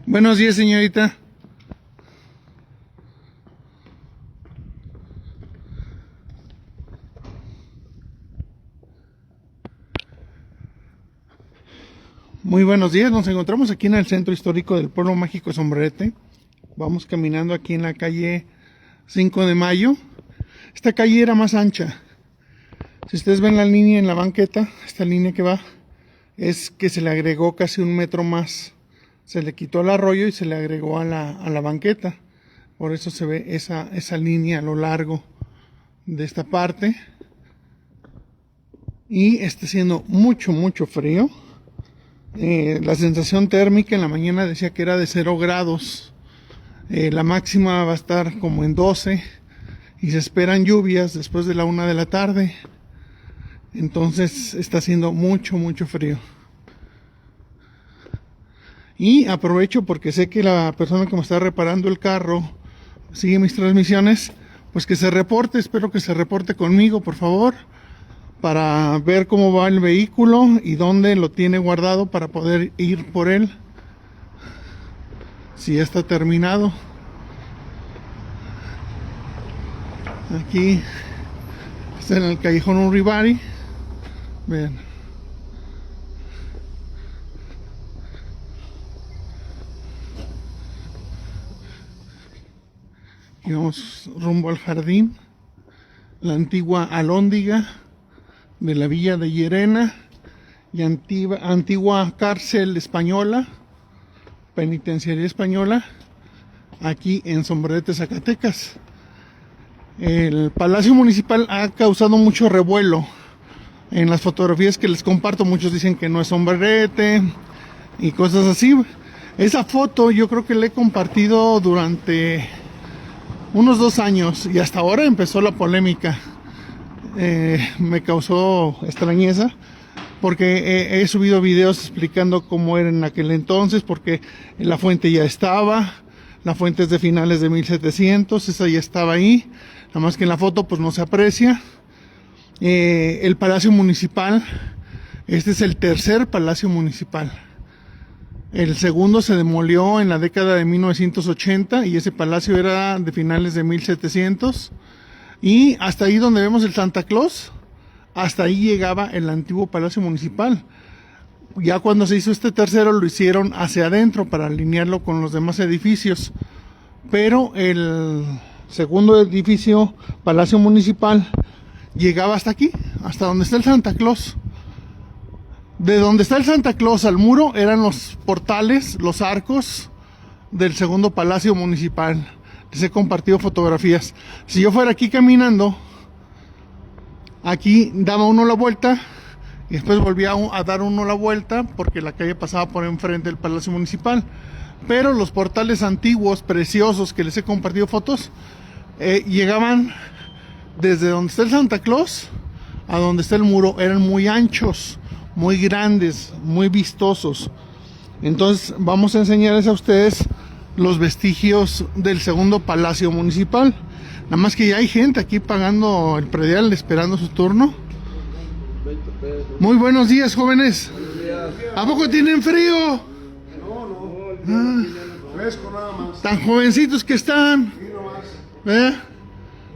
Buenos días, señorita. Muy buenos días, nos encontramos aquí en el centro histórico del pueblo mágico de Sombrerete. Vamos caminando aquí en la calle 5 de Mayo. Esta calle era más ancha. Si ustedes ven la línea en la banqueta, esta línea que va, es que se le agregó casi un metro más. Se le quitó el arroyo y se le agregó a la banqueta. Por eso se ve esa línea a lo largo de esta parte. Y está haciendo mucho frío. La sensación térmica en la mañana decía que era de 0 grados. La máxima va a estar como en 12. Y se esperan lluvias después de la 1 de la tarde. Entonces está haciendo mucho frío. Y aprovecho porque sé que la persona que me está reparando el carro sigue mis transmisiones. Pues que se reporte, espero que se reporte conmigo, por favor, para ver cómo va el vehículo y dónde lo tiene guardado para poder ir por él, si ya está terminado. Aquí está en el callejón Uribarri. Vean. Y vamos rumbo al jardín, la antigua alhóndiga de la villa de Llerena y antigua cárcel española, penitenciaría española, aquí en Sombrerete, Zacatecas. El Palacio Municipal ha causado mucho revuelo. En las fotografías que les comparto, muchos dicen que no es Sombrerete y cosas así. Esa foto yo creo que la he compartido durante unos 2 años y hasta ahora empezó la polémica. Me causó extrañeza porque he subido videos explicando cómo era en aquel entonces, porque la fuente ya estaba. La fuente es de finales de 1700, esa ya estaba ahí, nada más que en la foto pues no se aprecia. El Palacio Municipal, este es el tercer Palacio Municipal. El segundo se demolió en la década de 1980 y ese palacio era de finales de 1700. Y hasta ahí donde vemos el Santa Claus, hasta ahí llegaba el antiguo Palacio Municipal. Ya cuando se hizo este tercero lo hicieron hacia adentro para alinearlo con los demás edificios. Pero el segundo edificio, Palacio Municipal, llegaba hasta aquí, hasta donde está el Santa Claus. De donde está el Santa Claus al muro eran los portales, los arcos del segundo Palacio Municipal. Les he compartido fotografías. Si yo fuera aquí caminando, aquí daba uno la vuelta y después volvía a dar uno la vuelta porque la calle pasaba por enfrente del Palacio Municipal. Pero los portales antiguos, preciosos, que les he compartido fotos, llegaban desde donde está el Santa Claus a donde está el muro. Eran muy anchos, muy grandes, muy vistosos. Entonces vamos a enseñarles a ustedes los vestigios del segundo Palacio Municipal. Nada más que ya hay gente aquí pagando el predial, esperando su turno. Muy buenos días, jóvenes. ¿A poco tienen frío? No, fresco nada más. Tan jovencitos que están.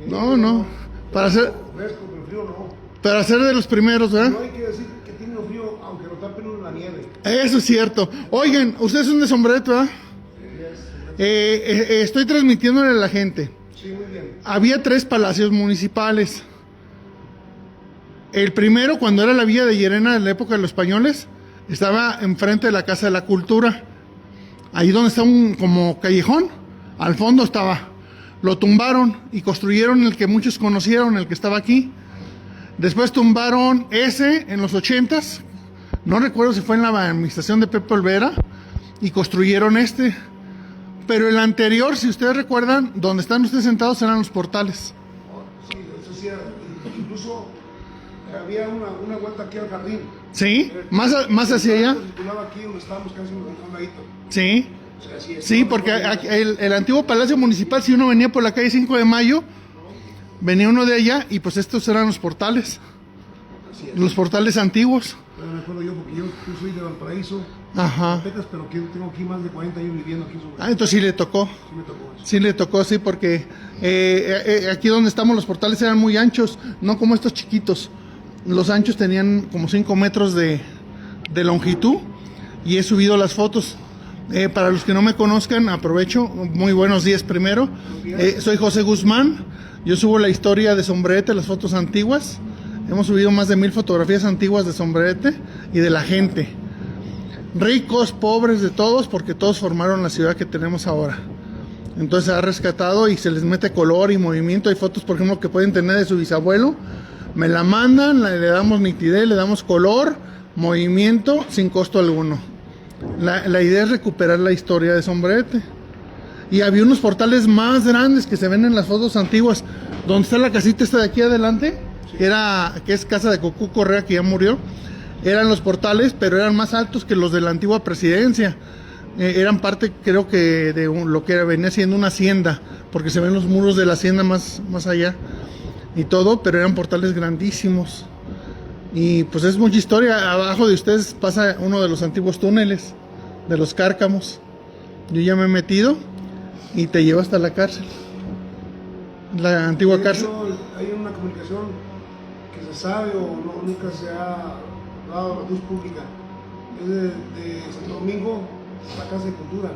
No, para ser, Fresco, pero frío no. para ser de los primeros, ¿verdad? No hay que decir que tiene frío, aunque lo tapen en la nieve. Eso es cierto. Oigan, ustedes son de Sombrerete, ¿verdad? Estoy transmitiéndole a la gente. Sí, muy bien. Había 3 palacios municipales. El primero, cuando era la villa de Llerena en la época de los españoles, estaba enfrente de la Casa de la Cultura. Ahí donde está un como callejón, al fondo estaba. Lo tumbaron y construyeron el que muchos conocieron, el que estaba aquí. Después tumbaron ese en los 80s. No recuerdo si fue en la administración de Pepe Olvera. Y construyeron este. Pero el anterior, si ustedes recuerdan, donde están ustedes sentados eran los portales. Sí, eso sí, incluso había una vuelta aquí al jardín. ¿Sí? Más hacia allá. Se titulaba aquí donde estábamos casi un ladito. Sí. O sea, así es. Sí, porque el antiguo Palacio Municipal, si uno venía por la calle 5 de Mayo, venía uno de allá y pues estos eran los portales. Así es. Los portales antiguos. Me acuerdo yo porque yo soy de Valparaíso. Ajá. Pero que tengo aquí más de 40 años viviendo aquí sobre. Ah, entonces sí le tocó. Sí me tocó eso. Sí le tocó, sí, porque aquí donde estamos los portales eran muy anchos, no como estos chiquitos. Los anchos tenían como 5 metros de longitud y he subido las fotos. Para los que no me conozcan, aprovecho. Muy buenos días primero. Soy José Guzmán. Yo subo la historia de Sombrerete, las fotos antiguas. Hemos subido más de 1000 fotografías antiguas de Sombrerete y de la gente. Ricos, pobres, de todos, porque todos formaron la ciudad que tenemos ahora. Entonces se ha rescatado y se les mete color y movimiento. Hay fotos, por ejemplo, que pueden tener de su bisabuelo. Me la mandan, le damos nitidez, le damos color, movimiento, sin costo alguno. La idea es recuperar la historia de Sombrerete. Y había unos portales más grandes que se ven en las fotos antiguas. Donde está la casita esta de aquí adelante, que es casa de Cocú Correa, que ya murió. Eran los portales, pero eran más altos que los de la antigua presidencia. Eran parte, creo que, de lo que venía siendo una hacienda, porque se ven los muros de la hacienda más allá y todo, pero eran portales grandísimos. Y pues es mucha historia. Abajo de ustedes pasa uno de los antiguos túneles de los Cárcamos. Yo ya me he metido y te lleva hasta la cárcel, la antigua cárcel. Hay una comunicación que se sabe o no, nunca se ha dado a la luz pública. Es de Santo Domingo a la Casa de Cultura.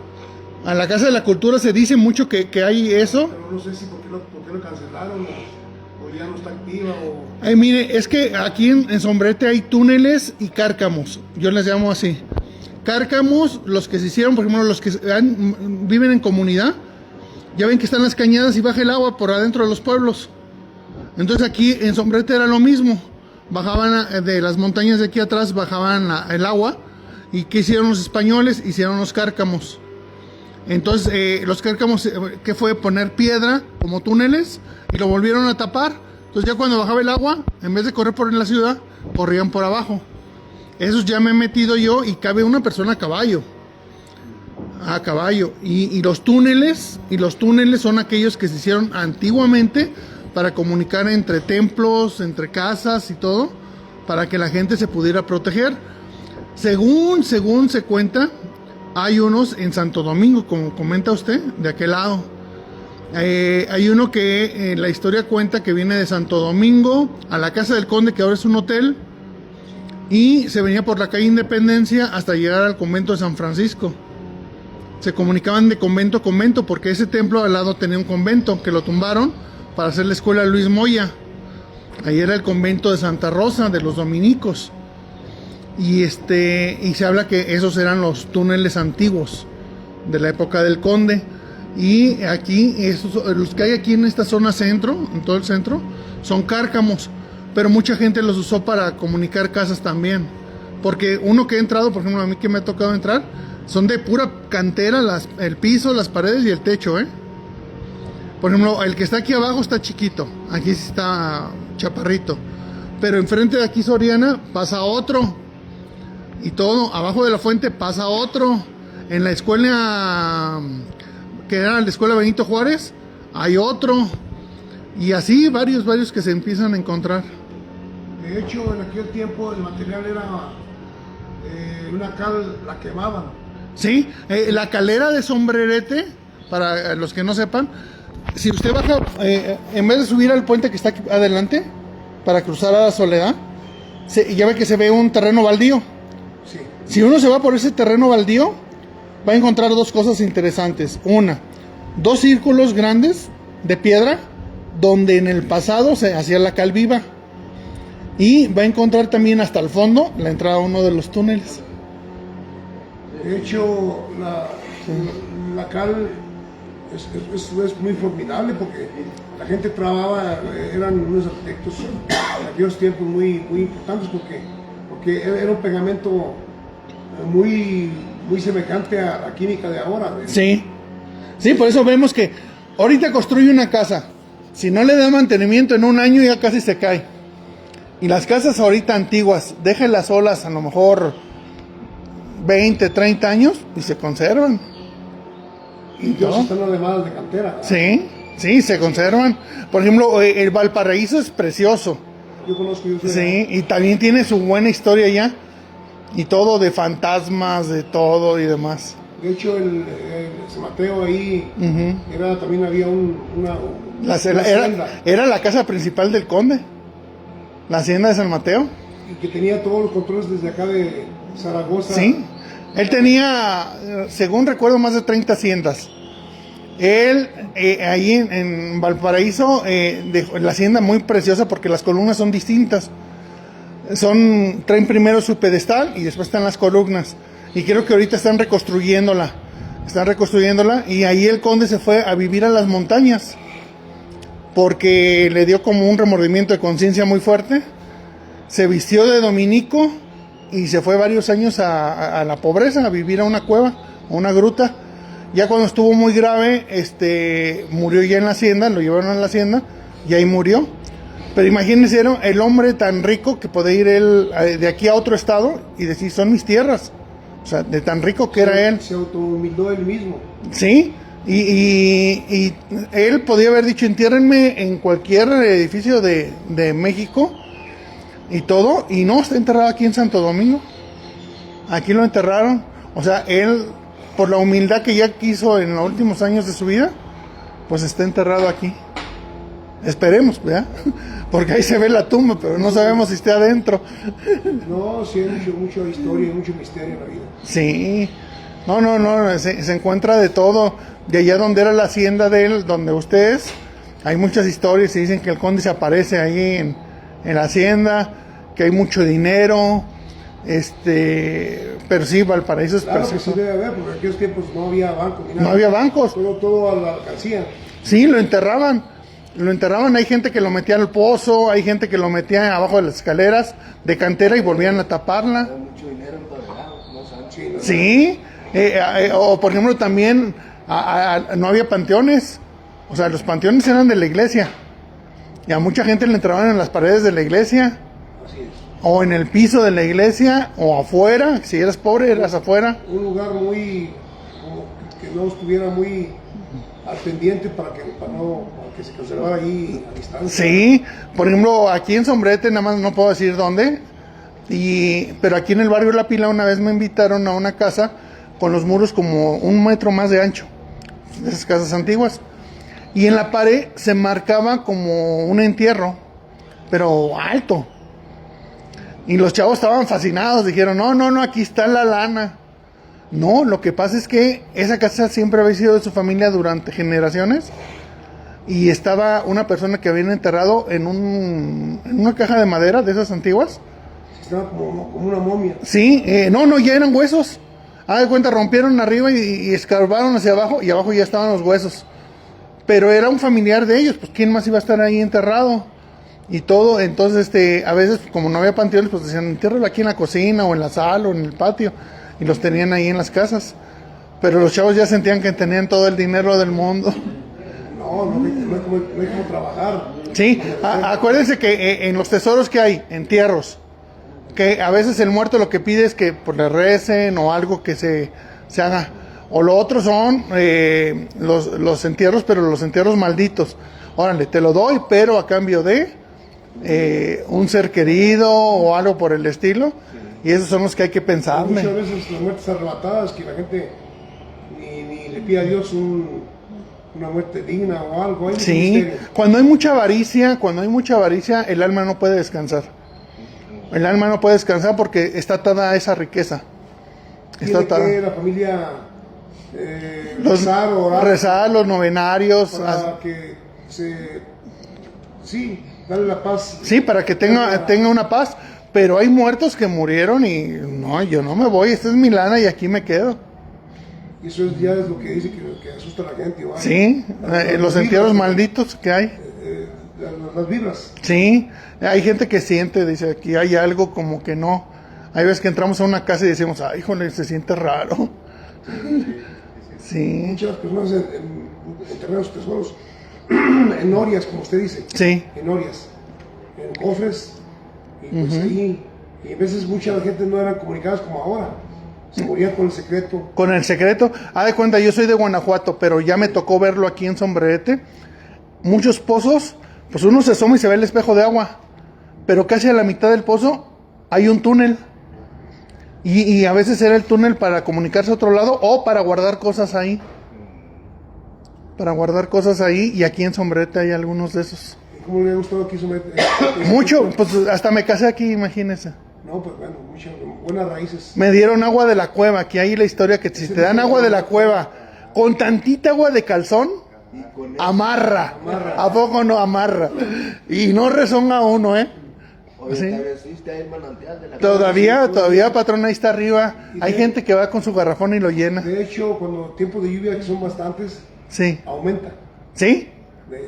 A la Casa de la Cultura se dice mucho que hay eso. Pero no sé si por qué lo cancelaron o ya no está activa o... Mire, es que aquí en Sombrerete hay túneles y cárcamos, yo les llamo así. Cárcamos, los que se hicieron, por ejemplo, los que viven en comunidad, ya ven que están las cañadas y baja el agua por adentro de los pueblos. Entonces aquí en Sombrerete era lo mismo. Bajaban de las montañas de aquí atrás, bajaban el agua. ¿Y qué hicieron los españoles? Hicieron los cárcamos. Entonces los cárcamos, ¿qué fue? Poner piedra como túneles y lo volvieron a tapar. Entonces ya cuando bajaba el agua, en vez de correr por la ciudad, corrían por abajo. Esos ya me he metido yo y cabe una persona a caballo. A caballo. Y los túneles son aquellos que se hicieron antiguamente para comunicar entre templos, entre casas y todo, para que la gente se pudiera proteger. Según se cuenta, hay unos en Santo Domingo, como comenta usted, de aquel lado. Hay uno que la historia cuenta que viene de Santo Domingo a la Casa del Conde, que ahora es un hotel, y se venía por la calle Independencia hasta llegar al convento de San Francisco. Se comunicaban de convento a convento porque ese templo al lado tenía un convento que lo tumbaron para hacer la escuela Luis Moya. Ahí era el convento de Santa Rosa, de los dominicos. Y se habla que esos eran los túneles antiguos de la época del Conde. Y aquí, los que hay aquí en esta zona centro, en todo el centro, son cárcamos. Pero mucha gente los usó para comunicar casas también. Porque uno que ha entrado, por ejemplo, a mí que me ha tocado entrar, son de pura cantera, el piso, las paredes y el techo, Por ejemplo, el que está aquí abajo está chiquito, aquí sí está chaparrito. Pero enfrente de aquí Soriana pasa otro. Y todo, abajo de la fuente pasa otro. En la escuela, que era la escuela Benito Juárez, hay otro. Y así varios que se empiezan a encontrar. De hecho, en aquel tiempo el material era una cal, la quemaban. Sí, la calera de Sombrerete, para los que no sepan, si usted baja, en vez de subir al puente que está aquí adelante, para cruzar a la Soledad, ya ve que se ve un terreno baldío. Sí. Si uno se va por ese terreno baldío, va a encontrar dos cosas interesantes. Una, 2 círculos grandes de piedra, donde en el pasado se hacía la cal viva. Y va a encontrar también hasta el fondo la entrada a uno de los túneles. De hecho, la cal es muy formidable porque la gente trabajaba, eran unos arquitectos en aquellos tiempos muy importantes porque era un pegamento muy semejante a la química de ahora. Sí, por eso vemos que ahorita construye una casa, si no le da mantenimiento en un año ya casi se cae. Y las casas ahorita antiguas, déjenlas solas a lo mejor 20, 30 años y se conservan. Y Dios están además de cantera, ¿verdad? Sí, se conservan. Por ejemplo, el Valparaíso es precioso. Yo conozco. Sí, y también tiene su buena historia ya. Y todo de fantasmas, de todo y demás. De hecho, el San Mateo ahí era, también había una hacienda. Era la casa principal del conde, la hacienda de San Mateo. Y que tenía todos los controles desde acá de Zaragoza. Sí, él tenía, según recuerdo, más de 30 haciendas. Él, ahí en Valparaíso, dejó la hacienda muy preciosa porque las columnas son distintas. Traen primero su pedestal y después están las columnas. Y creo que ahorita están reconstruyéndola. Y ahí el conde se fue a vivir a las montañas. Porque le dio como un remordimiento de conciencia muy fuerte. Se vistió de dominico y se fue varios años a la pobreza, a vivir a una cueva, a una gruta. Ya cuando estuvo muy grave, murió ya en la hacienda, lo llevaron a la hacienda y ahí murió. Pero imagínense, era el hombre tan rico que podía ir él de aquí a otro estado y decir, son mis tierras. O sea, de tan rico que era él. Se autohumildó él mismo. Sí, y él podía haber dicho, entiérrenme en cualquier edificio de México y todo, y no, está enterrado aquí en Santo Domingo. Aquí lo enterraron. O sea, él, por la humildad que ya quiso en los últimos años de su vida, pues está enterrado aquí. Esperemos, ¿verdad? Porque ahí se ve la tumba, pero no sabemos si está adentro. No, sí hay mucha historia y mucho misterio en la vida. Sí. No, se encuentra de todo. De allá donde era la hacienda de él, donde usted es, hay muchas historias y dicen que el conde se aparece ahí en la hacienda, que hay mucho dinero, pero sí, Valparaíso es claro precioso. Que sí debe haber, porque en aquellos tiempos no había bancos ni nada. No había bancos. Todo a la alcancía. Sí, lo enterraban, hay gente que lo metía al pozo, hay gente que lo metía abajo de las escaleras de cantera y volvían a taparla. Mucho dinero en no sí, o por ejemplo también no había panteones, o sea, los panteones eran de la iglesia y a mucha gente le entraban en las paredes de la iglesia. Así es. O en el piso de la iglesia, o afuera, si eras pobre, eras afuera. Un lugar muy, como que no estuviera muy al pendiente para que se conservara ahí a distancia. Sí, por ejemplo, aquí en Sombrerete, nada más no puedo decir dónde, pero aquí en el barrio La Pila una vez me invitaron a una casa con los muros como 1 metro más de ancho, de esas casas antiguas. Y en la pared se marcaba como un entierro, pero alto. Y los chavos estaban fascinados, dijeron, no, aquí está la lana. No, lo que pasa es que esa casa siempre había sido de su familia durante generaciones. Y estaba una persona que habían enterrado en una caja de madera de esas antiguas. Estaba como una momia. Sí, ya eran huesos. De cuenta, rompieron arriba y escarbaron hacia abajo y abajo ya estaban los huesos. Pero era un familiar de ellos, pues ¿quién más iba a estar ahí enterrado? Y todo, entonces a veces como no había panteones, pues decían, entiérralo aquí en la cocina o en la sala o en el patio, y los tenían ahí en las casas. Pero los chavos ya sentían que tenían todo el dinero del mundo. No hay como trabajar. Sí, acuérdense que en los tesoros que hay, entierros, que a veces el muerto lo que pide es que pues, le recen o algo que se haga. O lo otro son los entierros, pero los entierros malditos. Órale, te lo doy, pero a cambio de un ser querido o algo por el estilo. Y esos son los que hay que pensarle. Muchas veces las muertes arrebatadas que la gente ni le pide a Dios una muerte digna o algo. Sí, cuando hay mucha avaricia, el alma no puede descansar. El alma no puede descansar porque está atada a esa riqueza. Tiene que la familia rezar los novenarios. Para que darle la paz. Sí, para que tenga una paz. Pero hay muertos que murieron y no, yo no me voy, esta es mi lana y aquí me quedo. Y eso ya es lo que dice que asusta a la gente. ¿Vale? Sí, los entierros malditos que hay. Las vibras. Sí, hay gente que siente, dice, aquí hay algo como que no. Hay veces que entramos a una casa y decimos, ay, híjole, se siente raro. Sí. Muchas personas enterran sus tesoros en norias, como usted dice. Sí. En norias, en cofres. Y pues ahí, y a veces mucha gente no eran comunicadas como ahora. Se morían con el secreto. Con el secreto. De cuenta, yo soy de Guanajuato, pero ya me tocó verlo aquí en Sombrerete. Muchos pozos, pues uno se asoma y se ve el espejo de agua. Pero casi a la mitad del pozo hay un túnel. Y a veces era el túnel para comunicarse a otro lado o para guardar cosas ahí. Para guardar cosas ahí, y aquí en Sombrerete hay algunos de esos. ¿Cómo le ha gustado aquí Sombrerete? Mucho, pues hasta me casé aquí, imagínense. No, pues bueno, muchas buenas raíces. Me dieron agua de la cueva, aquí hay la historia que si te dan agua de la cueva con tantita agua de calzón, amarra. ¿A poco no amarra? Y no rezonga uno, ¿eh? Oye, ¿Sí? ¿todavía existe ahí el manantial de la cueva? Todavía, patrón, ahí está arriba. Hay gente que va con su garrafón y lo llena. De hecho, cuando tiempos de lluvia, que son bastantes, Sí. aumenta. ¿Sí?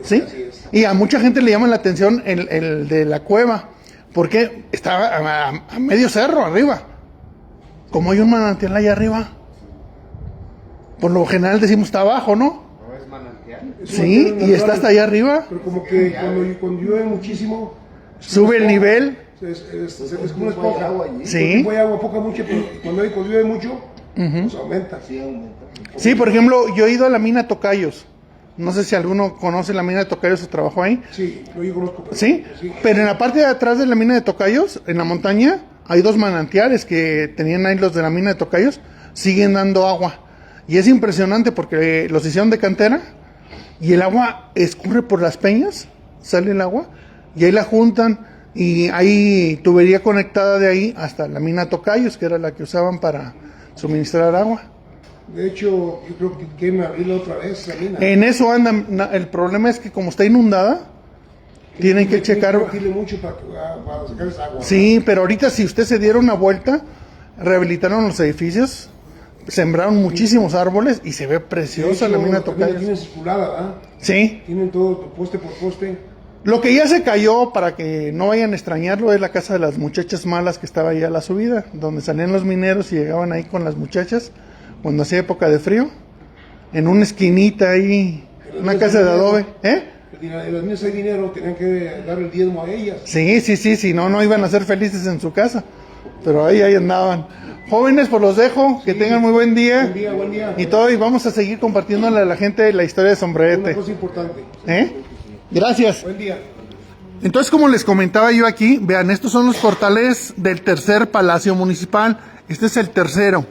¿Sí? Así es. Y a mucha gente le llama la atención el de la cueva, porque está a medio cerro arriba. Como hay un manantial allá arriba, por lo general decimos está abajo, ¿no? ¿No es manantial? Es Sí, un y natural, está hasta allá arriba, Pero como que cuando llueve muchísimo, sube el nivel. es como una esponja. agua allí. Sí. Hay agua poca, mucho, pero cuando llueve mucho, pues aumenta. Sí, aumenta. Sí, por ejemplo, yo he ido a la mina Tocayos. No sé si alguno conoce la mina de Tocayos o trabajó ahí. Sí, lo yo conozco. Pero, Sí, pero en la parte de atrás de la mina de Tocayos, en la montaña, hay dos manantiales que tenían ahí los de la mina de Tocayos, siguen dando agua. Y es impresionante porque los hicieron de cantera y el agua escurre por las peñas, sale el agua, y ahí la juntan y hay tubería conectada de ahí hasta la mina Tocayos, que era la que usaban para suministrar agua. De hecho, yo creo que quieren abrirla otra vez, la mina. En eso andan. El problema es que como está inundada, tienen que checar. Tiene mucho para sacar esa agua. Sí, pero ahorita si usted se diera una vuelta, rehabilitaron los edificios, sembraron muchísimos árboles y se ve preciosa la mina de Tocayos. Tienen circulada, ¿verdad? Sí. Tienen todo poste por poste. Lo que ya se cayó, para que no vayan a extrañarlo, es la casa de las muchachas malas que estaba ahí a la subida, donde salían los mineros y llegaban ahí con las muchachas cuando hacía época de frío, en una esquinita ahí, una casa de adobe. En los niños hay dinero, tenían que dar el diezmo a ellas. Sí, no iban a ser felices en su casa, pero ahí andaban. Jóvenes, pues los dejo, que tengan muy buen día. Buen día. Y todo, y vamos a seguir compartiéndole a la gente la historia de Una Sombrerete. cosa importante. Gracias. Buen día. Entonces, como les comentaba yo aquí, vean, estos son los portales del tercer Palacio Municipal. Este es el tercero.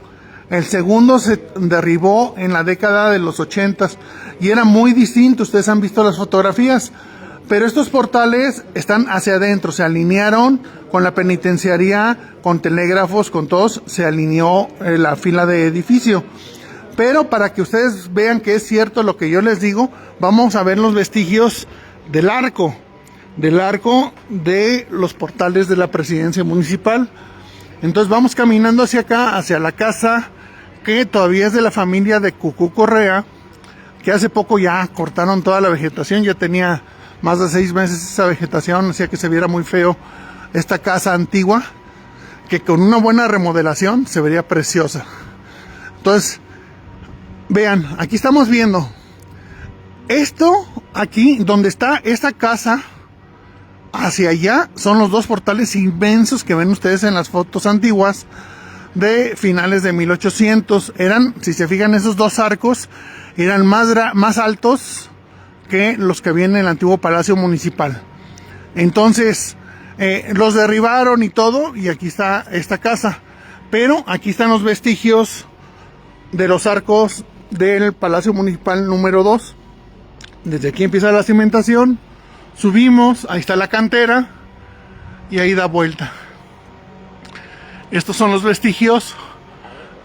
El segundo se derribó en la década de los 80s y era muy distinto. Ustedes han visto las fotografías. Pero estos portales están hacia adentro, se alinearon con la penitenciaría, con telégrafos, con todos, se alineó la fila de edificio. Pero para que ustedes vean que es cierto lo que yo les digo, vamos a ver los vestigios del arco de los portales de la presidencia municipal. Entonces vamos caminando hacia acá, hacia la casa que todavía es de la familia de Cucú Correa, que hace poco ya cortaron toda la vegetación, ya tenía más de 6 meses esa vegetación, hacía que se viera muy feo esta casa antigua, que con una buena remodelación se vería preciosa. Entonces, vean, aquí estamos viendo esto, aquí donde está esta casa, hacia allá son los dos portales inmensos que ven ustedes en las fotos antiguas de finales de 1800. Eran, si se fijan, esos dos arcos eran más altos que los que había en el antiguo Palacio Municipal. Entonces, los derribaron y todo, y aquí está esta casa. Pero aquí están los vestigios de los arcos del Palacio Municipal número 2. Desde aquí empieza la cimentación, subimos, ahí está la cantera, y ahí da vuelta. Estos son los vestigios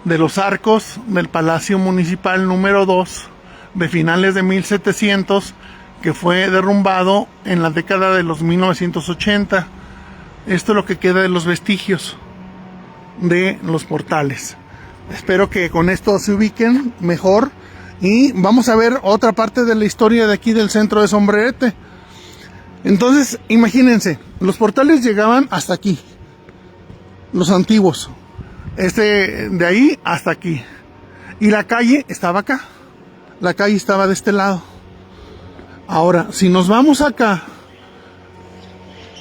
de los arcos del Palacio Municipal número 2 de finales de 1700, que fue derrumbado en la década de los 1980. Esto es lo que queda de los vestigios de los portales. Espero que con esto se ubiquen mejor y vamos a ver otra parte de la historia de aquí del centro de Sombrerete. Entonces, imagínense, los portales llegaban hasta aquí, los antiguos, de ahí hasta aquí, y la calle estaba acá, la calle estaba de este lado. Ahora, si nos vamos acá,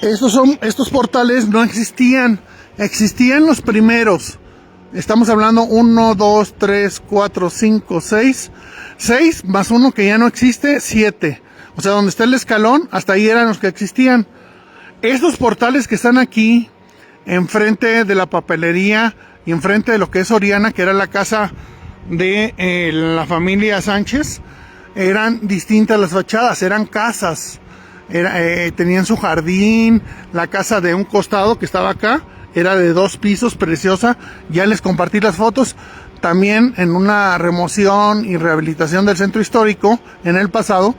estos portales no existían, existían los primeros. Estamos hablando 1, 2, 3, 4, 5, 6, 6 más uno que ya no existe, 7. O sea, donde está el escalón, hasta ahí eran los que existían. Estos portales que están aquí, enfrente de la papelería y enfrente de lo que es Soriana, que era la casa de la familia Sánchez, eran distintas las fachadas, eran casas, tenían su jardín, la casa de un costado que estaba acá, era de 2 pisos, preciosa, ya les compartí las fotos. También en una remoción y rehabilitación del centro histórico, en el pasado,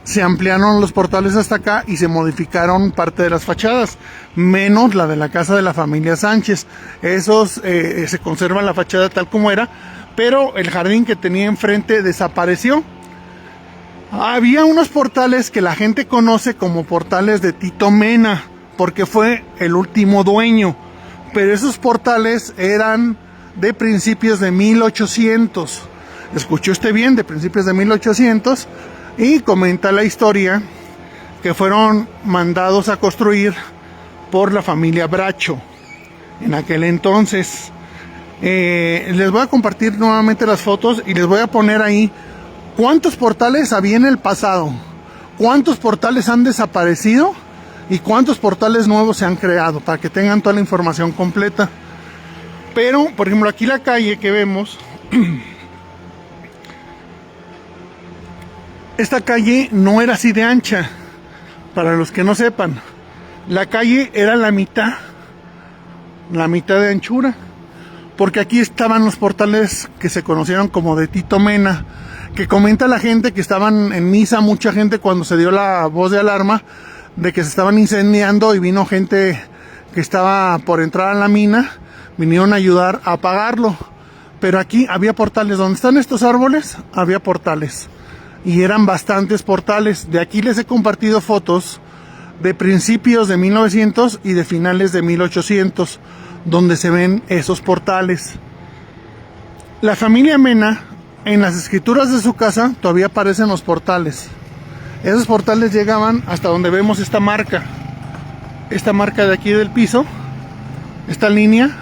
se ampliaron los portales hasta acá y se modificaron parte de las fachadas, menos la de la casa de la familia Sánchez. Esos se conserva la fachada tal como era, pero el jardín que tenía enfrente desapareció. Había unos portales que la gente conoce como portales de Tito Mena, porque fue el último dueño, pero esos portales eran de principios de 1800. Escuchó usted bien, de principios de 1800, y comenta la historia que fueron mandados a construir por la familia Bracho en aquel entonces. Les voy a compartir nuevamente las fotos y les voy a poner ahí cuántos portales había en el pasado, cuántos portales han desaparecido y cuántos portales nuevos se han creado, para que tengan toda la información completa. Pero, por ejemplo, aquí la calle que vemos, esta calle no era así de ancha, para los que no sepan. La calle era la mitad de anchura, porque aquí estaban los portales que se conocieron como de Tito Mena, que comenta la gente que estaban en misa, mucha gente, cuando se dio la voz de alarma de que se estaban incendiando, y vino gente que estaba por entrar a la mina, vinieron a ayudar a apagarlo. Pero aquí había portales, donde están estos árboles había portales, y eran bastantes portales. De aquí les he compartido fotos de principios de 1900 y de finales de 1800, donde se ven esos portales. La familia Mena, en las escrituras de su casa todavía aparecen los portales. Esos portales llegaban hasta donde vemos esta marca de aquí del piso, esta línea.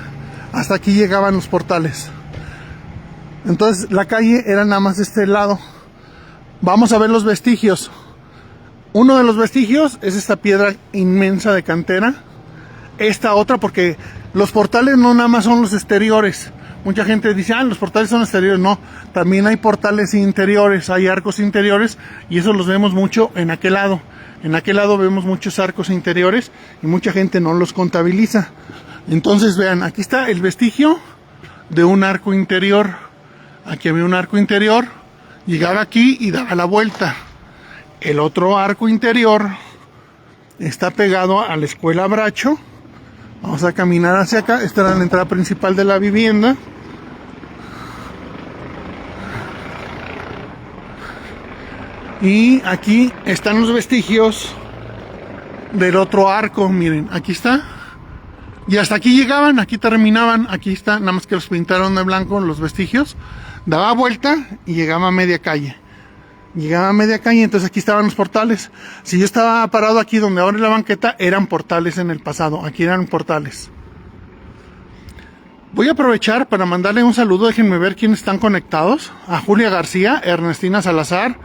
Hasta aquí llegaban los portales. Entonces la calle era nada más de este lado. Vamos a ver los vestigios. Uno de los vestigios es esta piedra inmensa de cantera. Esta otra, porque los portales no nada más son los exteriores. Mucha gente dice, los portales son exteriores. No, también hay portales interiores, hay arcos interiores, y eso los vemos mucho en aquel lado. En aquel lado vemos muchos arcos interiores y mucha gente no los contabiliza. Entonces vean, aquí está el vestigio de un arco interior. Aquí había un arco interior, llegaba aquí y daba la vuelta. El otro arco interior está pegado a la escuela Bracho. Vamos a caminar hacia acá. Esta era la entrada principal de la vivienda. Y aquí están los vestigios del otro arco. Miren, aquí está. Y hasta aquí llegaban, aquí terminaban. Aquí está, nada más que los pintaron de blanco los vestigios. Daba vuelta y llegaba a media calle. Llegaba a media calle, entonces aquí estaban los portales. Si yo estaba parado aquí donde ahora es la banqueta, eran portales en el pasado. Aquí eran portales. Voy a aprovechar para mandarle un saludo. Déjenme ver quiénes están conectados. A Julia García, Ernestina Salazar.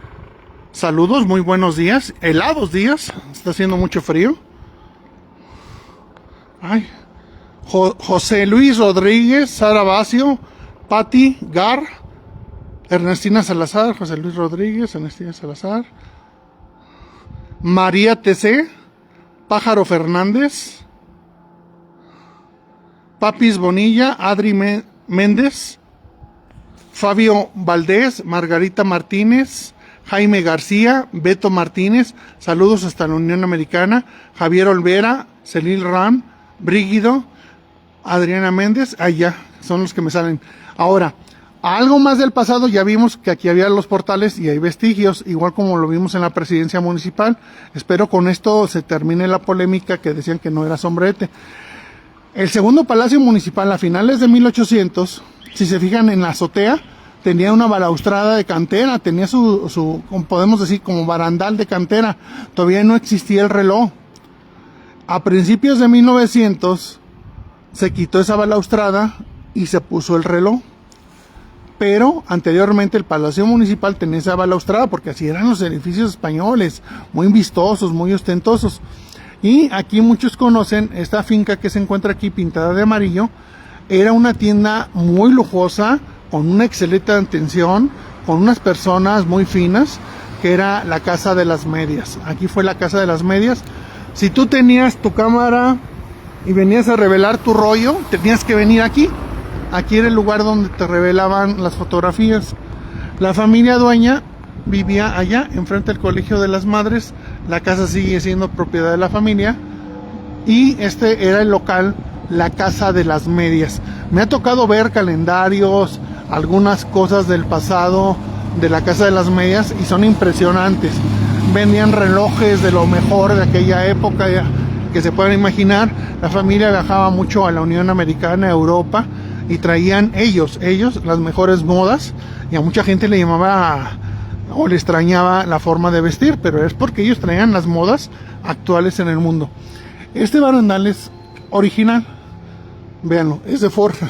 Saludos, muy buenos días. Helados días, está haciendo mucho frío. Ay. José Luis Rodríguez, Sara Bacio, Patti Gar, Ernestina Salazar, José Luis Rodríguez, Ernestina Salazar, María TC, Pájaro Fernández, Papis Bonilla, Adri Méndez, Fabio Valdés, Margarita Martínez, Jaime García, Beto Martínez, saludos hasta la Unión Americana, Javier Olvera, Celil Ram, Brígido, Adriana Méndez, ya son los que me salen. Ahora, algo más del pasado, ya vimos que aquí había los portales y hay vestigios, igual como lo vimos en la presidencia municipal. Espero con esto se termine la polémica que decían que no era sombrerete. El segundo palacio municipal a finales de 1800, si se fijan en la azotea, tenía una balaustrada de cantera, tenía su podemos decir, como barandal de cantera. Todavía no existía el reloj. A principios de 1900 se quitó esa balaustrada y se puso el reloj. Pero anteriormente el Palacio Municipal tenía esa balaustrada, porque así eran los edificios españoles, muy vistosos, muy ostentosos. Y aquí muchos conocen esta finca que se encuentra aquí pintada de amarillo. era una tienda muy lujosa, con una excelente atención, con unas personas muy finas, que era la Casa de las Medias. Aquí fue la Casa de las Medias. Si tú tenías tu cámara y venías a revelar tu rollo, tenías que venir aquí. Aquí era el lugar donde te revelaban las fotografías. La familia dueña vivía allá, enfrente del Colegio de las Madres. La casa sigue siendo propiedad de la familia. Y este era el local, la Casa de las Medias. Me ha tocado ver calendarios, algunas cosas del pasado de la Casa de las Medias, y son impresionantes. Vendían relojes de lo mejor de aquella época que se pueden imaginar. La familia viajaba mucho a la Unión Americana, a Europa, y traían ellos las mejores modas, y a mucha gente le llamaba o le extrañaba la forma de vestir, pero es porque ellos traían las modas actuales en el mundo. Este barandal es original, véanlo, es de forja,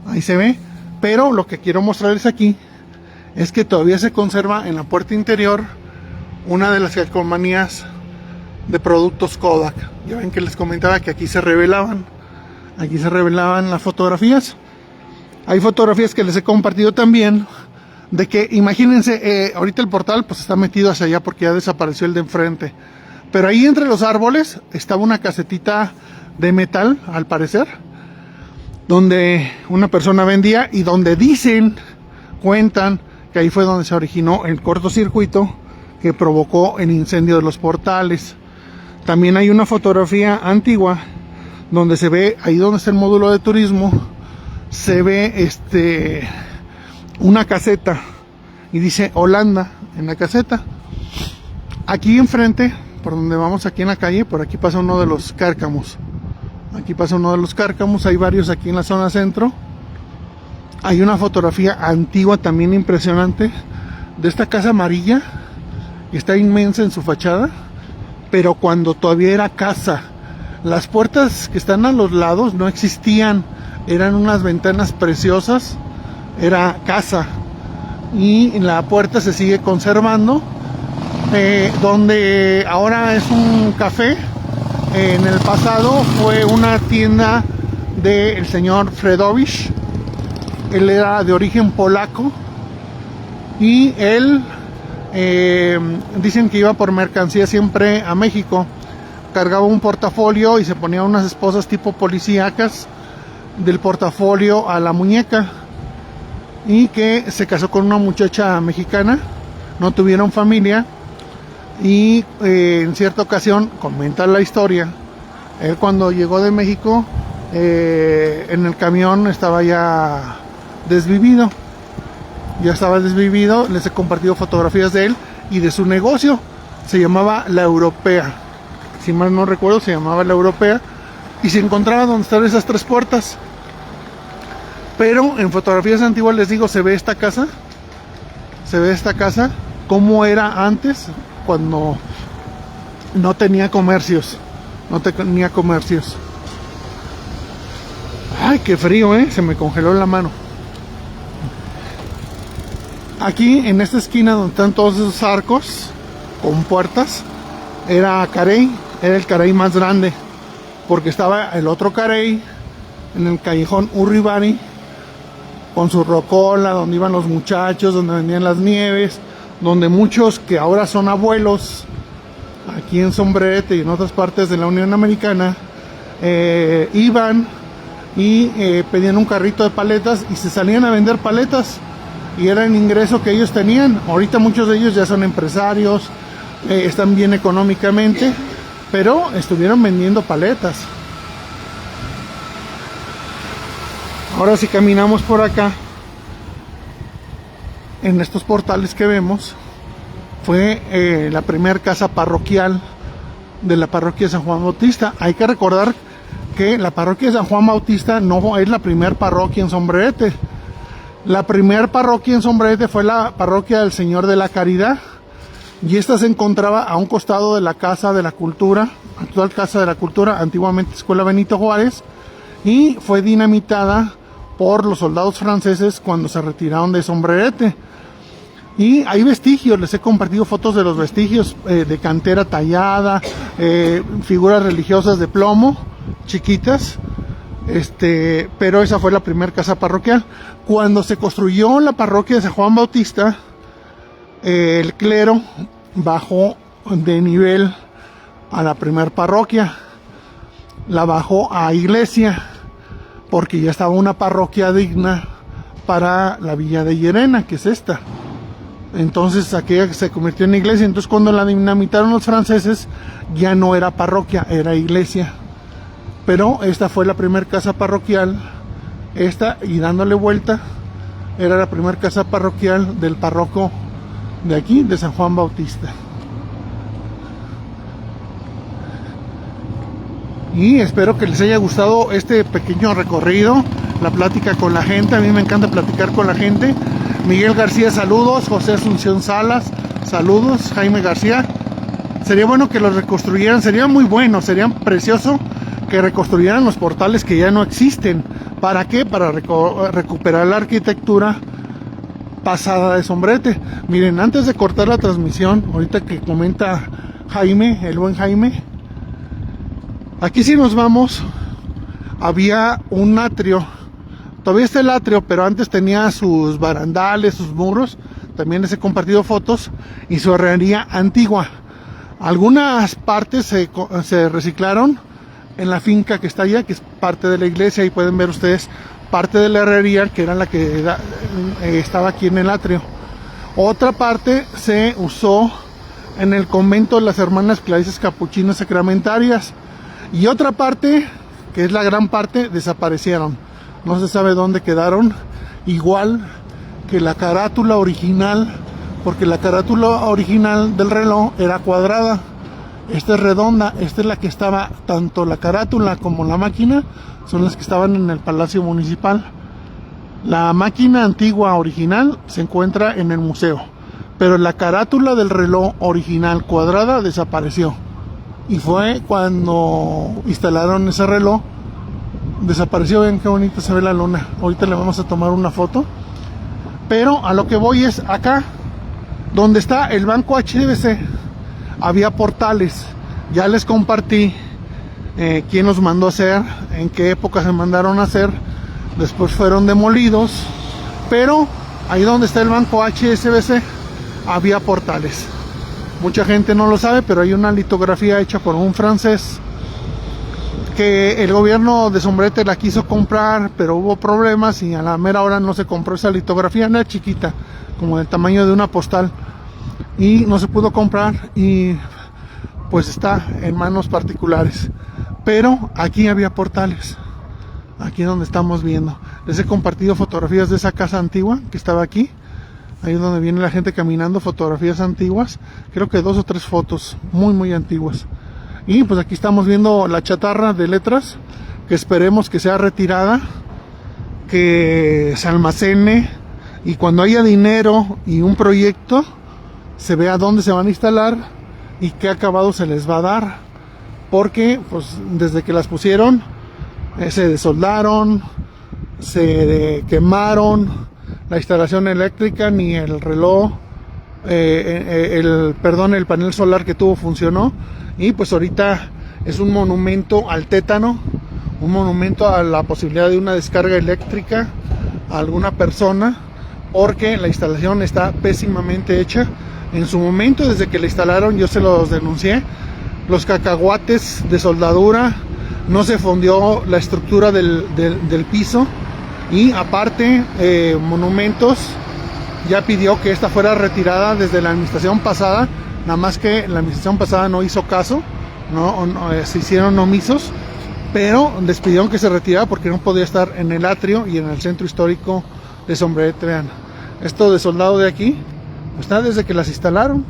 ahí se ve. Pero lo que quiero mostrarles aquí es que todavía se conserva en la puerta interior una de las calcomanías de productos Kodak. Ya ven que les comentaba que aquí se revelaban las fotografías. Hay fotografías que les he compartido también, de que imagínense, ahorita el portal pues está metido hacia allá porque ya desapareció el de enfrente, pero ahí entre los árboles estaba una casetita de metal, al parecer, donde una persona vendía, y donde cuentan que ahí fue donde se originó el cortocircuito que provocó el incendio de los portales. También hay una fotografía antigua donde se ve, ahí donde está el módulo de turismo, se ve una caseta y dice Holanda en la caseta. Aquí enfrente, por donde vamos aquí en la calle, por aquí pasa uno de los cárcamos. Hay varios aquí en la zona centro. Hay una fotografía antigua también impresionante de esta casa amarilla, que está inmensa en su fachada, pero cuando todavía era casa. Las puertas que están a los lados no existían, eran unas ventanas preciosas, era casa. Y la puerta se sigue conservando, donde ahora es un café. En el pasado fue una tienda del señor Fredowicz. Él era de origen polaco, y él dicen que iba por mercancía siempre a México. Cargaba un portafolio y se ponía unas esposas tipo policíacas del portafolio a la muñeca, y que se casó con una muchacha mexicana, no tuvieron familia. Y en cierta ocasión, comenta la historia, él cuando llegó de México, en el camión estaba ya desvivido. Les he compartido fotografías de él y de su negocio. Se llamaba La Europea, si mal no recuerdo, se llamaba La Europea, y se encontraba donde están esas tres puertas. Pero en fotografías antiguas, les digo, se ve esta casa, como era antes, cuando no tenía comercios. Ay, qué frío, se me congeló la mano. Aquí en esta esquina donde están todos esos arcos con puertas, era el carey más grande, porque estaba el otro carey en el callejón Urribari, con su rocola, donde iban los muchachos, donde vendían las nieves, donde muchos que ahora son abuelos aquí en Sombrerete y en otras partes de la Unión Americana iban y pedían un carrito de paletas y se salían a vender paletas, y era el ingreso que ellos tenían. Ahorita muchos de ellos ya son empresarios, están bien económicamente, pero estuvieron vendiendo paletas. Ahora si caminamos por acá, en estos portales que vemos, fue la primera casa parroquial de la parroquia de San Juan Bautista. Hay que recordar que la parroquia de San Juan Bautista no es la primera parroquia en Sombrerete. La primera parroquia en Sombrerete fue la parroquia del Señor de la Caridad, y esta se encontraba a un costado de la Casa de la Cultura, actual Casa de la Cultura, antiguamente Escuela Benito Juárez, y fue dinamitada por los soldados franceses cuando se retiraron de Sombrerete. Y hay vestigios, les he compartido fotos de los vestigios de cantera tallada, figuras religiosas de plomo, chiquitas, Pero esa fue la primera casa parroquial. Cuando se construyó la parroquia de San Juan Bautista, el clero bajó de nivel a la primer parroquia, la bajó a iglesia, porque ya estaba una parroquia digna para la villa de Llerena, que es esta. Entonces aquella se convirtió en iglesia. Entonces cuando la dinamitaron los franceses, ya no era parroquia, era iglesia. Pero esta fue la primera casa parroquial, esta, y dándole vuelta, era la primera casa parroquial del párroco de aquí, de San Juan Bautista. Y espero que les haya gustado este pequeño recorrido, la plática con la gente. A mí me encanta platicar con la gente. Miguel García, saludos. José Asunción Salas, saludos. Jaime García, sería bueno que los reconstruyeran, sería muy bueno, sería precioso que reconstruyeran los portales que ya no existen. ¿Para qué? Para recuperar la arquitectura pasada de Sombrerete. Miren, antes de cortar la transmisión, ahorita que comenta Jaime, el buen Jaime, aquí si nos vamos, había un atrio. Todavía está el atrio, pero antes tenía sus barandales, sus muros. También les he compartido fotos. Y su herrería antigua. Algunas partes se reciclaron en la finca que está allá, que es parte de la iglesia. Y pueden ver ustedes parte de la herrería, que era la que estaba aquí en el atrio. Otra parte se usó en el convento de las hermanas Clarisas Capuchinas Sacramentarias. Y otra parte, que es la gran parte, desaparecieron. No se sabe dónde quedaron. Igual que la carátula original, porque la carátula original del reloj era cuadrada. Esta es redonda. Esta es la que estaba, tanto la carátula como la máquina, son las que estaban en el Palacio Municipal. La máquina antigua original se encuentra en el museo, pero la carátula del reloj original cuadrada desapareció. Y fue cuando instalaron ese reloj, desapareció. Ven qué bonito se ve la luna. Ahorita le vamos a tomar una foto. Pero a lo que voy es acá, donde está el banco HSBC, había portales. Ya les compartí quién los mandó a hacer, en qué época se mandaron a hacer. Después fueron demolidos. Pero ahí donde está el banco HSBC, había portales. Mucha gente no lo sabe, pero hay una litografía hecha por un francés que el gobierno de Sombrerete la quiso comprar, pero hubo problemas y a la mera hora no se compró esa litografía. Era chiquita, como del tamaño de una postal, y no se pudo comprar, y pues está en manos particulares. Pero aquí había portales, aquí donde estamos viendo. Les he compartido fotografías de esa casa antigua que estaba aquí. Ahí es donde viene la gente caminando, fotografías antiguas. Creo que 2 o 3 fotos muy antiguas. Y pues aquí estamos viendo la chatarra de letras, que esperemos que sea retirada, que se almacene, y cuando haya dinero y un proyecto, se vea dónde se van a instalar y qué acabado se les va a dar. Porque pues desde que las pusieron, se desoldaron, se quemaron. La instalación eléctrica ni el reloj, el panel solar que tuvo funcionó. Y pues ahorita es un monumento al tétano, un monumento a la posibilidad de una descarga eléctrica a alguna persona, porque la instalación está pésimamente hecha. En su momento, desde que la instalaron, yo se los denuncié, los cacahuates de soldadura, no se fundió la estructura del piso. Y aparte, Monumentos ya pidió que esta fuera retirada desde la administración pasada, nada más que la administración pasada no hizo caso, se hicieron omisos, pero les pidieron que se retirara porque no podía estar en el atrio y en el centro histórico de Sombrerete. Vean, esto de soldado de aquí está desde que las instalaron.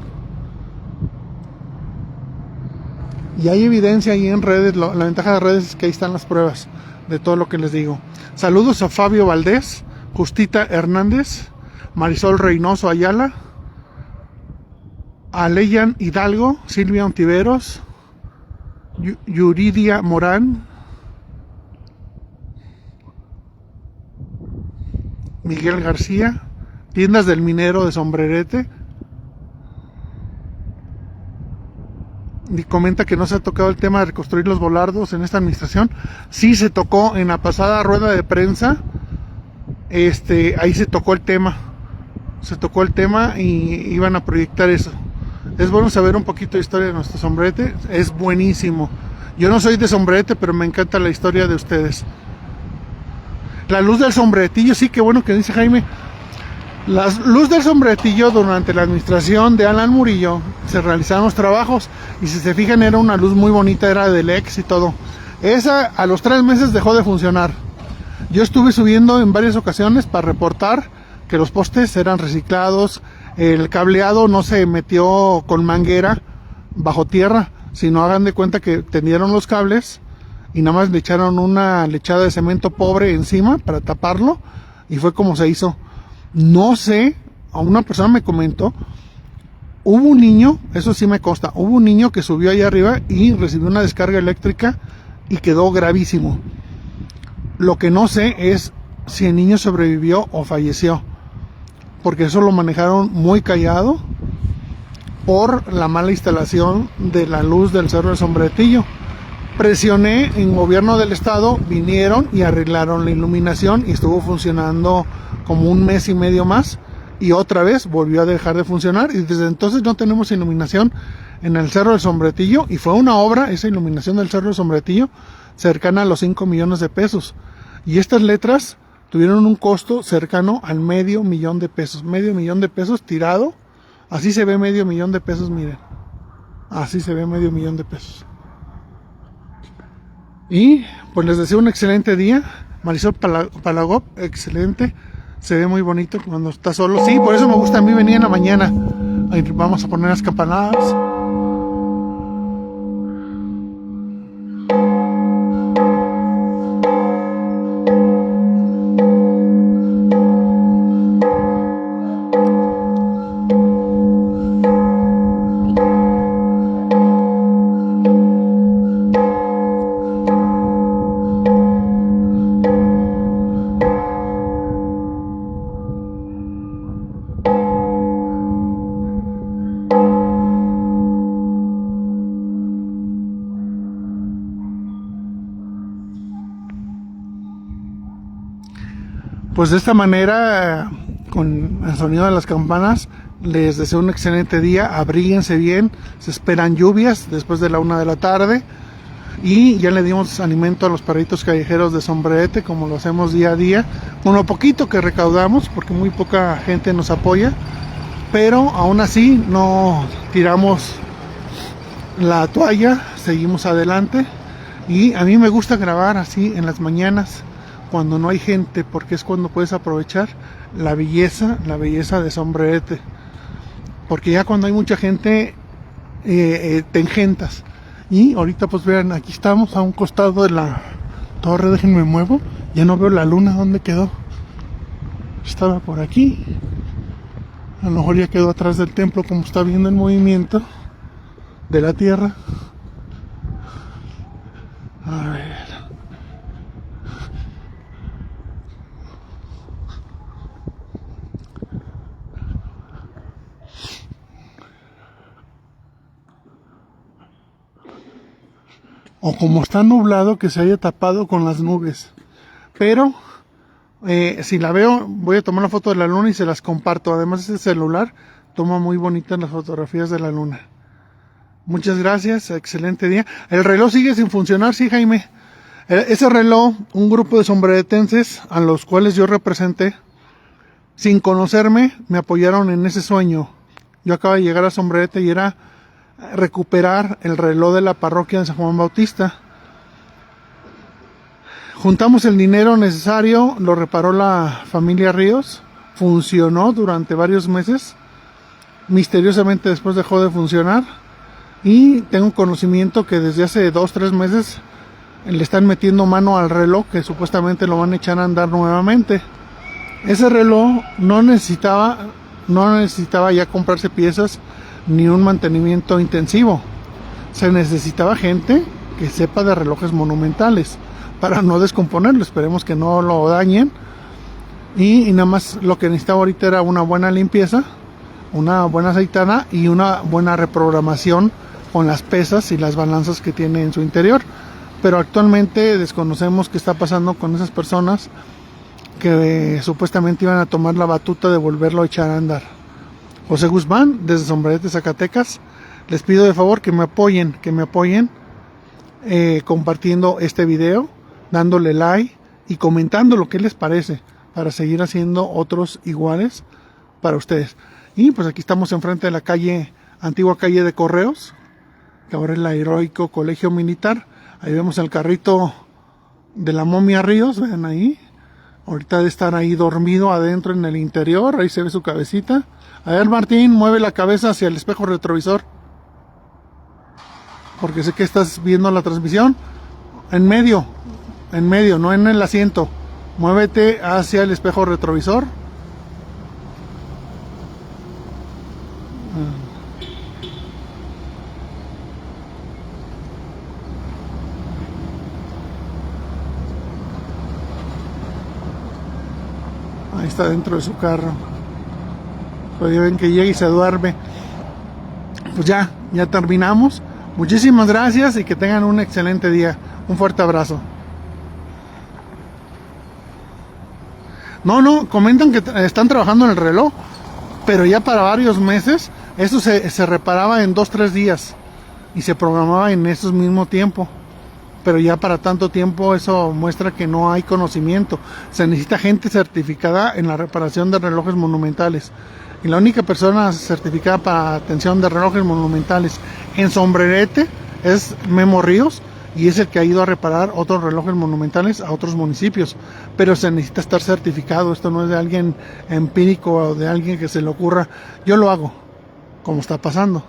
Y hay evidencia ahí en redes. La ventaja de redes es que ahí están las pruebas de todo lo que les digo. Saludos a Fabio Valdés, Justita Hernández, Marisol Reynoso Ayala, a Leyan Hidalgo, Silvia Ontiveros, Yuridia Morán, Miguel García, Tiendas del Minero de Sombrerete, y comenta que no se ha tocado el tema de reconstruir los volardos en esta administración. Sí se tocó en la pasada rueda de prensa, ahí se tocó el tema y iban a proyectar eso. Es bueno saber un poquito de historia de nuestro sombrerete, es buenísimo. Yo no soy de sombrerete, pero me encanta la historia de ustedes. La luz del sombreretillo, sí, qué bueno que dice Jaime. La luz del sombreretillo, durante la administración de Alan Murillo se realizaron los trabajos, y si se fijan era una luz muy bonita, era del ex y todo. Esa a los 3 meses dejó de funcionar. Yo estuve subiendo en varias ocasiones para reportar que los postes eran reciclados, el cableado no se metió con manguera bajo tierra, sino hagan de cuenta que tendieron los cables y nada más le echaron una lechada de cemento pobre encima para taparlo, y fue como se hizo. No sé, a una persona me comentó, hubo un niño, eso sí me consta, hubo un niño que subió ahí arriba y recibió una descarga eléctrica y quedó gravísimo. Lo que no sé es si el niño sobrevivió o falleció, porque eso lo manejaron muy callado por la mala instalación de la luz del Cerro del Sombreretillo. Presioné en gobierno del estado, vinieron y arreglaron la iluminación y estuvo funcionando como 1 mes y medio más, y otra vez volvió a dejar de funcionar, y desde entonces no tenemos iluminación en el Cerro del Sombreretillo, y fue una obra, esa iluminación del Cerro del Sombreretillo, cercana a los 5 millones de pesos, y estas letras tuvieron un costo cercano al $500,000 de pesos, $500,000 tirado. Así se ve $500,000 de pesos, miren, así se ve $500,000 de pesos. Y pues les deseo un excelente día. Marisol Palagop, excelente, se ve muy bonito cuando está solo. Sí, por eso me gusta a mí venir en la mañana. Ahí vamos a poner las campanadas. Pues de esta manera, con el sonido de las campanas, les deseo un excelente día. Abríguense bien, se esperan lluvias después de la 1 de la tarde, y ya le dimos alimento a los perritos callejeros de Sombrerete, como lo hacemos día a día, con lo poquito que recaudamos, porque muy poca gente nos apoya, pero aún así no tiramos la toalla, seguimos adelante. Y a mí me gusta grabar así en las mañanas, cuando no hay gente, porque es cuando puedes aprovechar la belleza de Sombrerete, porque ya cuando hay mucha gente te engentas. Y ahorita pues vean, aquí estamos a un costado de la torre, déjenme muevo, ya no veo la luna, ¿dónde quedó? Estaba por aquí, a lo mejor ya quedó atrás del templo, como está viendo el movimiento de la tierra. A ver, o como está nublado, que se haya tapado con las nubes. Pero si la veo, voy a tomar una foto de la luna y se las comparto. Además, este celular toma muy bonitas las fotografías de la luna. Muchas gracias, excelente día. El reloj sigue sin funcionar, sí, Jaime. Ese reloj, un grupo de sombreretenses a los cuales yo representé, sin conocerme, me apoyaron en ese sueño. Yo acabo de llegar a Sombrerete y era recuperar el reloj de la parroquia de San Juan Bautista. Juntamos el dinero necesario, lo reparó la familia Ríos, funcionó durante varios meses, misteriosamente después dejó de funcionar, y tengo conocimiento que desde hace 2-3 meses le están metiendo mano al reloj, que supuestamente lo van a echar a andar nuevamente. Ese reloj no necesitaba ya comprarse piezas ni un mantenimiento intensivo. Se necesitaba gente que sepa de relojes monumentales para no descomponerlo. Esperemos que no lo dañen. Y nada más lo que necesitaba ahorita era una buena limpieza, una buena aceitada y una buena reprogramación con las pesas y las balanzas que tiene en su interior. Pero actualmente desconocemos qué está pasando con esas personas que supuestamente iban a tomar la batuta de volverlo a echar a andar. José Guzmán, desde Sombrerete, Zacatecas. Les pido de favor que me apoyen compartiendo este video, dándole like y comentando lo que les parece para seguir haciendo otros iguales para ustedes. Y pues aquí estamos enfrente de la antigua calle de Correos, que ahora es el Heroico Colegio Militar. Ahí vemos el carrito de la momia Ríos, vean ahí. Ahorita de estar ahí dormido adentro en el interior, ahí se ve su cabecita. A ver, Martín, mueve la cabeza hacia el espejo retrovisor, porque sé que estás viendo la transmisión. En medio, no en el asiento. Muévete hacia el espejo retrovisor. Ahí está dentro de su carro. Pero ya ven que llega y se duerme. Pues ya terminamos. Muchísimas gracias y que tengan un excelente día. Un fuerte abrazo. No, comentan que están trabajando en el reloj, pero ya para varios meses. Eso se reparaba en 2-3 días y se programaba en esos mismo tiempo. Pero ya para tanto tiempo eso muestra que no hay conocimiento. Se necesita gente certificada en la reparación de relojes monumentales. Y la única persona certificada para atención de relojes monumentales en Sombrerete es Memo Ríos, y es el que ha ido a reparar otros relojes monumentales a otros municipios. Pero se necesita estar certificado. Esto no es de alguien empírico o de alguien que se le ocurra. Yo lo hago, como está pasando.